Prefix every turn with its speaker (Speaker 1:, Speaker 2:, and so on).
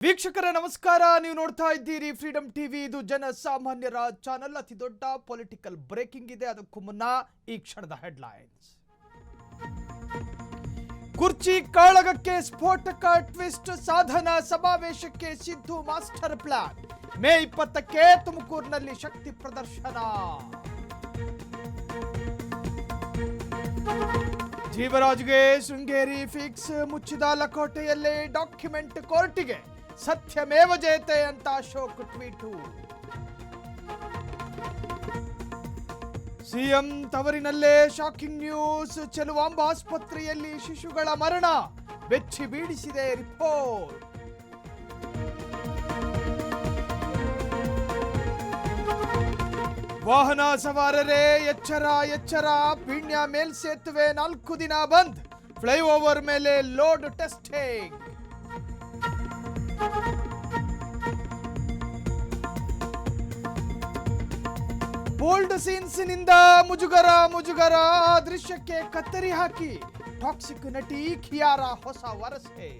Speaker 1: ವೀಕ್ಷಕರೇ ನಮಸ್ಕಾರ. ನೀವು ನೋಡ್ತಾ ಇದ್ದೀರಿ ಫ್ರೀಡಂ ಟಿವಿ. ಇದು ಜನಸಾಮಾನ್ಯರ ಚಾನೆಲ್. ಅತಿ ದೊಡ್ಡ ಪೊಲಿಟಿಕಲ್ ಬ್ರೇಕಿಂಗ್ ಇದೆ. ಅದಕ್ಕೂ ಮುನ್ನ ಈ ಕ್ಷಣದ ಹೆಡ್ಲೈನ್ಸ್. ಕುರ್ಚಿ ಕಾಳಗಕ್ಕೆ ಸ್ಫೋಟಕ ಟ್ವಿಸ್ಟ್. ಸಾಧನಾ ಸಮಾವೇಶಕ್ಕೆ ಸಿದ್ದು ಮಾಸ್ಟರ್ ಪ್ಲಾನ್. ಮೇ 20ಕ್ಕೆ ತುಮಕೂರಿನಲ್ಲಿ ಶಕ್ತಿ ಪ್ರದರ್ಶನ. ಜೀವರಾಜ್ಗೆ ಶೃಂಗೇರಿ ಫಿಕ್ಸ್. ಮುಚ್ಚಿದ ಲಕೋಟೆಯಲ್ಲೇ ಡಾಕ್ಯುಮೆಂಟ್ ಕೋರ್ಟಿಗೆ. ಸತ್ಯಮೇವ ಜಯತೆ ಅಂತ ಅಶೋಕ್ ಟ್ವೀಟು. ಸಿಎಂ ತವರಿನಲ್ಲೇ ಶಾಕಿಂಗ್ ನ್ಯೂಸ್. ಚೆಲುವಾಂಬ ಆಸ್ಪತ್ರೆಯಲ್ಲಿ ಶಿಶುಗಳ ಮರಣ. ಬೆಚ್ಚಿ ಬೀಳಿಸಿದೆ ರಿಪೋರ್ಟ್. ವಾಹನ ಸವಾರರೇ ಎಚ್ಚರ ಎಚ್ಚರ. ಪೀಣ್ಯ ಮೇಲ್ಸೇತುವೆ 4 ದಿನ ಬಂದ್. ಫ್ಲೈಓವರ್ ಮೇಲೆ ಲೋಡ್ ಟೆಸ್ಟಿಂಗ್. ಬೋಲ್ಡ್ ಸೀನ್ಸ್ನಿಂದ ಮುಜುಗರ ಮುಜುಗರ. ದೃಶ್ಯಕ್ಕೆ ಕತ್ತರಿ ಹಾಕಿ ಟಾಕ್ಸಿಕ್ ನಟಿ ಕಿಯಾರಾ ಹೊಸ ವರಸೆ.